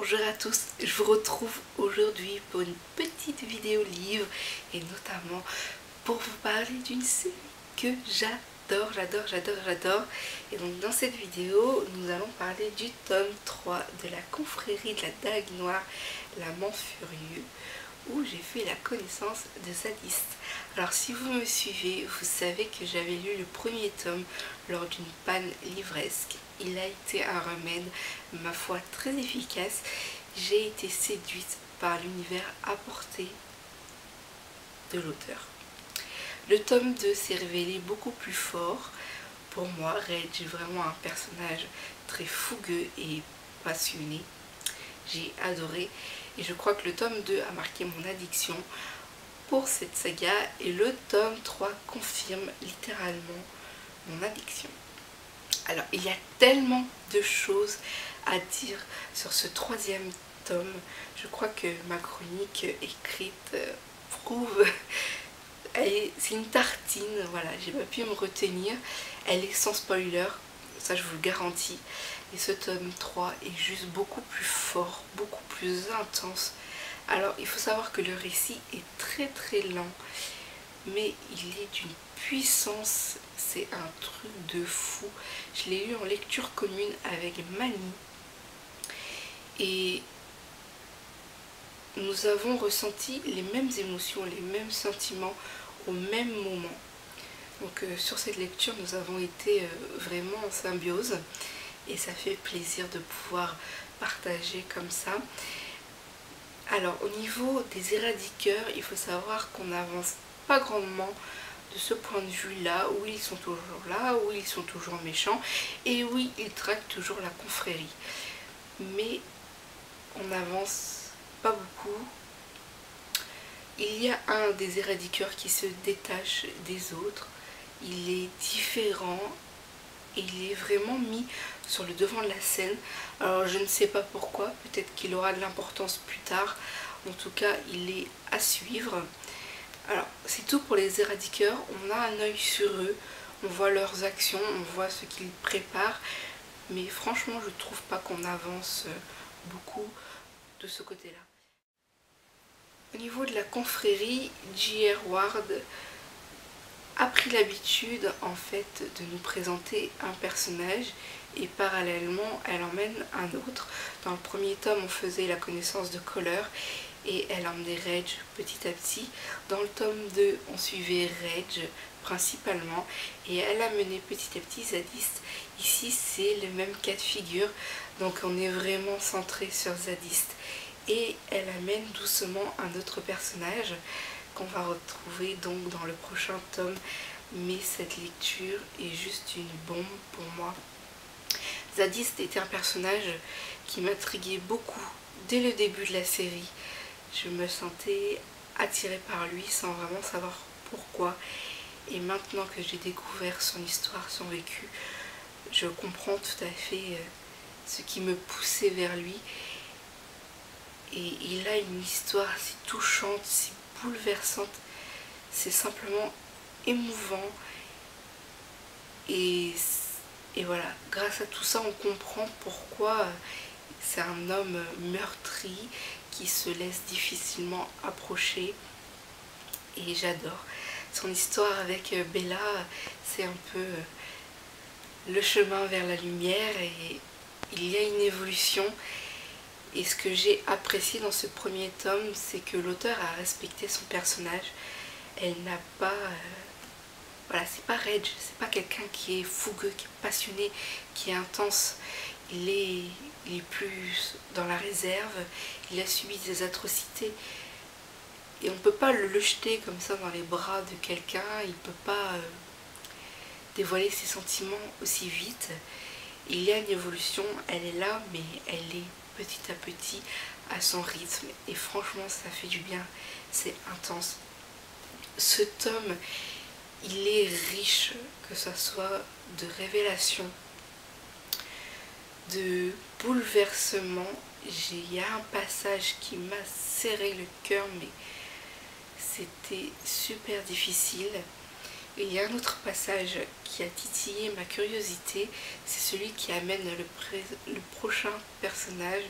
Bonjour à tous, je vous retrouve aujourd'hui pour une petite vidéo livre et notamment pour vous parler d'une série que j'adore. Et donc dans cette vidéo, nous allons parler du tome 3 de la confrérie de la Dague Noire, l'amant furieux, où j'ai fait la connaissance de Zadiste. Alors si vous me suivez, vous savez que j'avais lu le premier tome lors d'une panne livresque. Il a été un remède, ma foi, très efficace. J'ai été séduite par l'univers apporté de l'auteur. Le tome 2 s'est révélé beaucoup plus fort. Pour moi, Reg est vraiment un personnage très fougueux et passionné. J'ai adoré et je crois que le tome 2 a marqué mon addiction pour cette saga et le tome 3 confirme littéralement mon addiction. Alors, il y a tellement de choses à dire sur ce troisième tome. Je crois que ma chronique écrite prouve. C'est une tartine, voilà, j'ai pas pu me retenir. Elle est sans spoiler, ça je vous le garantis. Et ce tome 3 est juste beaucoup plus fort, beaucoup plus intense. Alors, il faut savoir que le récit est très lent, mais il est d'une puissance, c'est un truc de fou. Je l'ai lu en lecture commune avec Mani et nous avons ressenti les mêmes émotions, les mêmes sentiments au même moment. Donc sur cette lecture, nous avons été vraiment en symbiose et ça fait plaisir de pouvoir partager comme ça. Alors au niveau des éradiqueurs, il faut savoir qu'on n'avance pas grandement de ce point de vue là, où ils sont toujours là, où ils sont toujours méchants et oui, ils traquent toujours la confrérie. Mais on n'avance pas beaucoup. Il y a un des éradiqueurs qui se détache des autres. Il est différent et il est vraiment mis sur le devant de la scène. Alors je ne sais pas pourquoi, peut-être qu'il aura de l'importance plus tard. En tout cas, il est à suivre. Alors c'est tout pour les éradiqueurs, on a un œil sur eux, on voit leurs actions, on voit ce qu'ils préparent, mais franchement je trouve pas qu'on avance beaucoup de ce côté-là. Au niveau de la confrérie, J.R. Ward a pris l'habitude en fait de nous présenter un personnage et parallèlement elle emmène un autre. Dans le premier tome on faisait la connaissance de Color et elle emmenait Reg petit à petit. Dans le tome 2 on suivait Reg principalement et elle a mené petit à petit Zadiste. Ici c'est le même cas de figure, donc on est vraiment centré sur Zadiste et elle amène doucement un autre personnage qu'on va retrouver donc dans le prochain tome. Mais cette lecture est juste une bombe pour moi. Zadiste était un personnage qui m'intriguait beaucoup dès le début de la série. Je me sentais attirée par lui sans vraiment savoir pourquoi. Et maintenant que j'ai découvert son histoire, son vécu, je comprends tout à fait ce qui me poussait vers lui. Et il a une histoire si touchante, si bouleversante. C'est simplement émouvant. Et voilà, grâce à tout ça, on comprend pourquoi c'est un homme meurtri qui se laisse difficilement approcher et j'adore. Son histoire avec Bella, c'est un peu le chemin vers la lumière et il y a une évolution. Et ce que j'ai apprécié dans ce premier tome, c'est que l'auteur a respecté son personnage. Elle n'a pas... voilà, c'est pas Reg, c'est pas quelqu'un qui est fougueux, qui est passionné, qui est intense. Il est plus dans la réserve, il a subi des atrocités et on ne peut pas le jeter comme ça dans les bras de quelqu'un, il ne peut pas dévoiler ses sentiments aussi vite. Il y a une évolution, elle est là, mais elle est petit à petit à son rythme et franchement ça fait du bien, c'est intense. Ce tome, il est riche, que ce soit de révélations, de bouleversement. Il y a un passage qui m'a serré le cœur, mais c'était super difficile. Et il y a un autre passage qui a titillé ma curiosité, c'est celui qui amène le prochain personnage.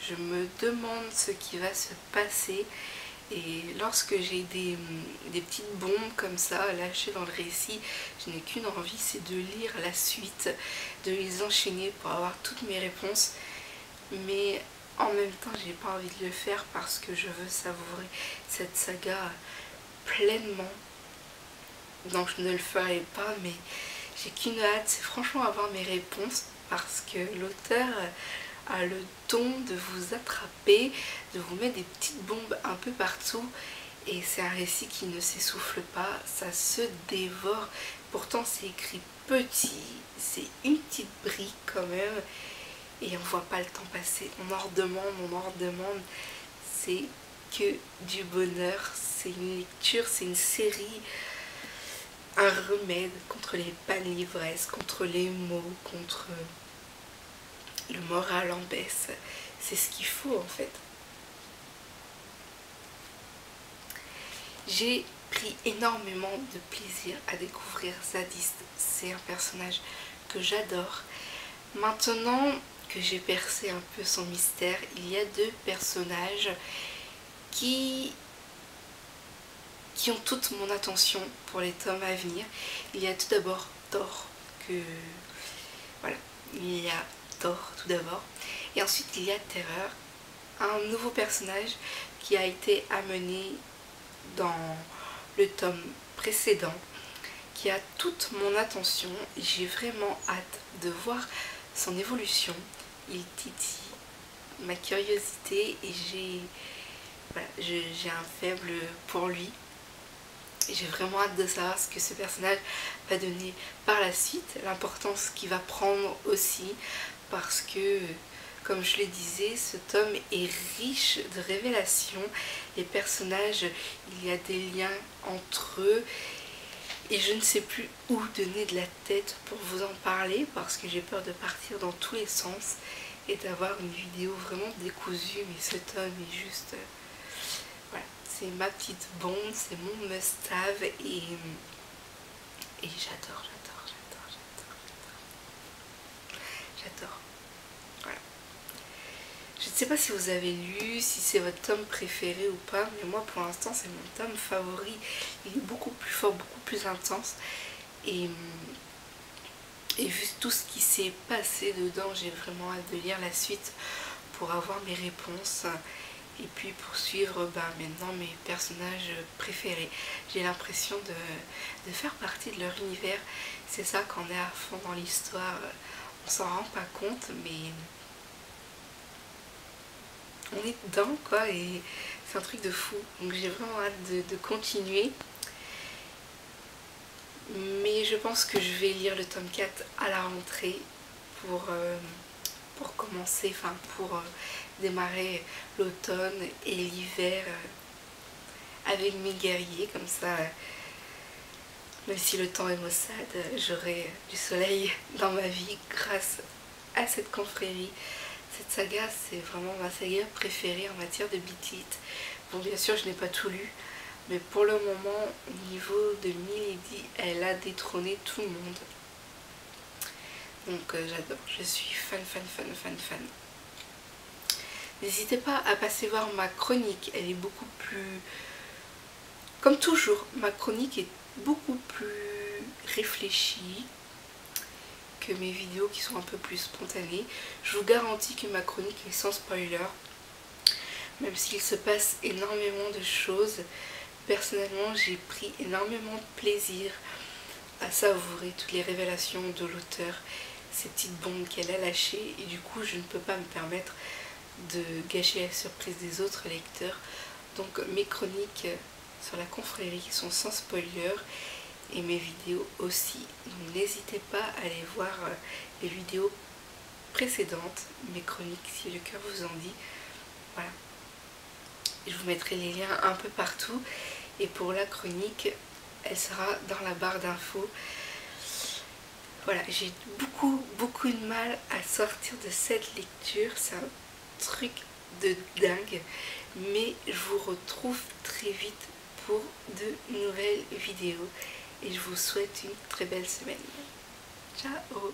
Je me demande ce qui va se passer. Et lorsque j'ai des petites bombes comme ça lâchées dans le récit, je n'ai qu'une envie, c'est de lire la suite, de les enchaîner pour avoir toutes mes réponses. Mais en même temps, j'ai pas envie de le faire parce que je veux savourer cette saga pleinement. Donc je ne le ferai pas, mais j'ai qu'une hâte, c'est franchement avoir mes réponses parce que l'auteur a le don de vous attraper, de vous mettre des petites bombes un peu partout. Et c'est un récit qui ne s'essouffle pas, ça se dévore. Pourtant c'est écrit petit, c'est une petite brique quand même. Et on voit pas le temps passer, on en redemande. C'est que du bonheur, c'est une lecture, c'est une série, un remède contre les pannes l'ivresse, contre les maux, contre le moral en baisse. C'est ce qu'il faut en fait. J'ai pris énormément de plaisir à découvrir Zadiste. C'est un personnage que j'adore. Maintenant que j'ai percé un peu son mystère, il y a deux personnages qui ont toute mon attention pour les tomes à venir. Il y a tout d'abord Thor, voilà, il y a Thor tout d'abord. Et ensuite il y a Terreur, un nouveau personnage qui a été amené dans le tome précédent, qui a toute mon attention. J'ai vraiment hâte de voir son évolution. Il titille ma curiosité et j'ai un faible pour lui. Et j'ai vraiment hâte de savoir ce que ce personnage va donner par la suite, l'importance qu'il va prendre aussi, parce que, comme je le disais, ce tome est riche de révélations. Les personnages, il y a des liens entre eux, et je ne sais plus où donner de la tête pour vous en parler, parce que j'ai peur de partir dans tous les sens et d'avoir une vidéo vraiment décousue, mais ce tome est juste... voilà, c'est ma petite bombe, c'est mon must-have, et j'adore. Voilà. Je ne sais pas si vous avez lu, si c'est votre tome préféré ou pas, mais moi pour l'instant c'est mon tome favori. Il est beaucoup plus fort, beaucoup plus intense, et vu tout ce qui s'est passé dedans, j'ai vraiment hâte de lire la suite pour avoir mes réponses et puis poursuivre maintenant mes personnages préférés. J'ai l'impression de faire partie de leur univers. C'est ça, quand on est à fond dans l'histoire, on s'en rend pas compte, mais on est dedans quoi, et c'est un truc de fou. Donc j'ai vraiment hâte de continuer. Mais je pense que je vais lire le tome 4 à la rentrée pour commencer, enfin pour démarrer l'automne et l'hiver avec mes guerriers. Comme ça, même si le temps est maussade, j'aurai du soleil dans ma vie grâce à cette confrérie. Cette saga, c'est vraiment ma saga préférée en matière de Beat It. Bon, bien sûr, je n'ai pas tout lu, mais pour le moment, au niveau de Milady, elle a détrôné tout le monde. Donc j'adore, je suis fan. N'hésitez pas à passer voir ma chronique, elle est beaucoup plus... Comme toujours, ma chronique est beaucoup plus réfléchie que mes vidéos qui sont un peu plus spontanées. Je vous garantis que ma chronique est sans spoiler, même s'il se passe énormément de choses. Personnellement, j'ai pris énormément de plaisir à savourer toutes les révélations de l'auteur, ces petites bombes qu'elle a lâchées, et du coup je ne peux pas me permettre de gâcher la surprise des autres lecteurs. Donc mes chroniques sur la confrérie sont sans spoiler, et mes vidéos aussi. Donc n'hésitez pas à aller voir les vidéos précédentes, mes chroniques, si le cœur vous en dit. Voilà. Et je vous mettrai les liens un peu partout. Et pour la chronique, elle sera dans la barre d'infos. Voilà, j'ai beaucoup de mal à sortir de cette lecture. C'est un truc de dingue. Mais je vous retrouve très vite pour de nouvelles vidéos. Et je vous souhaite une très belle semaine. Ciao!